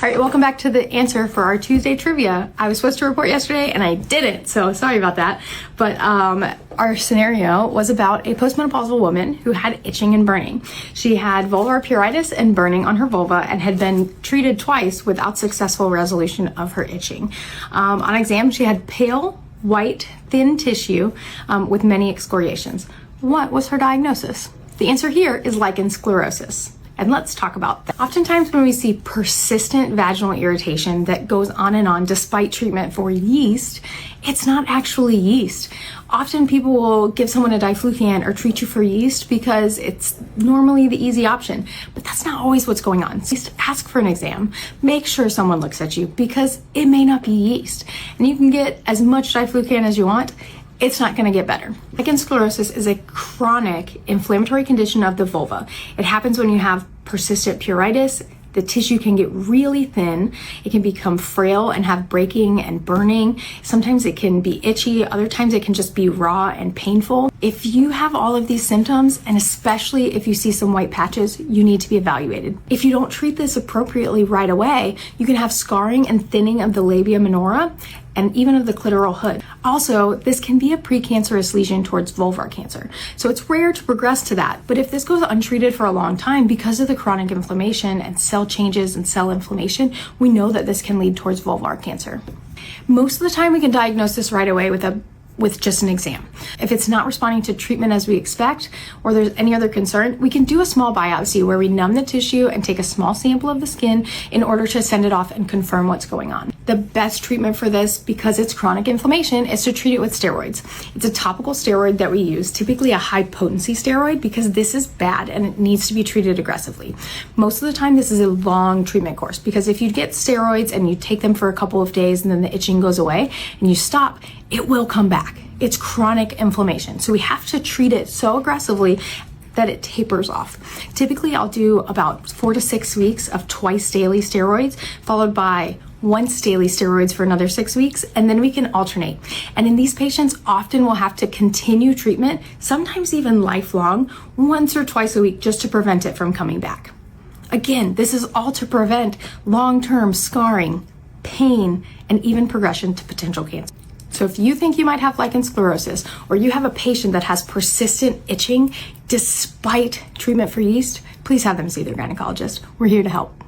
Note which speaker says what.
Speaker 1: All right, welcome back to the answer for our Tuesday trivia. I was supposed to report yesterday and I didn't, so sorry about that. But our scenario was about a postmenopausal woman who had itching and burning. She had vulvar pruritus and burning on her vulva and had been treated twice without successful resolution of her itching. On exam, she had pale, white, thin tissue with many excoriations. What was her diagnosis? The answer here is lichen sclerosus. And let's talk about that. Oftentimes when we see persistent vaginal irritation that goes on and on despite treatment for yeast, it's not actually yeast. Often people will give someone a diflucan or treat you for yeast because it's normally the easy option, but that's not always what's going on. So just ask for an exam. Make sure someone looks at you because it may not be yeast. And you can get as much diflucan as you want. It's not going to get better. Lichen sclerosus is a chronic inflammatory condition of the vulva. It happens when you have persistent pruritus. The tissue can get really thin. It can become frail and have breaking and burning. Sometimes it can be itchy. Other times it can just be raw and painful. If you have all of these symptoms, and especially if you see some white patches, you need to be evaluated. If you don't treat this appropriately right away, you can have scarring and thinning of the labia minora and even of the clitoral hood. Also, this can be a precancerous lesion towards vulvar cancer. So it's rare to progress to that, but if this goes untreated for a long time because of the chronic inflammation and cell changes and cell inflammation, we know that this can lead towards vulvar cancer. Most of the time we can diagnose this right away with just an exam. If it's not responding to treatment as we expect, or there's any other concern, we can do a small biopsy where we numb the tissue and take a small sample of the skin in order to send it off and confirm what's going on. The best treatment for this, because it's chronic inflammation, is to treat it with steroids. It's a topical steroid that we use, typically a high potency steroid, because this is bad and it needs to be treated aggressively. Most of the time, this is a long treatment course, because if you get steroids and you take them for a couple of days and then the itching goes away and you stop, it will come back. It's chronic inflammation. So we have to treat it so aggressively that it tapers off. Typically, I'll do about 4 to 6 weeks of twice daily steroids, followed by once daily steroids for another 6 weeks, and then we can alternate. And in these patients, often we'll have to continue treatment, sometimes even lifelong, once or twice a week, just to prevent it from coming back. Again, this is all to prevent long-term scarring, pain, and even progression to potential cancer. So if you think you might have lichen sclerosus, or you have a patient that has persistent itching despite treatment for yeast, please have them see their gynecologist. We're here to help.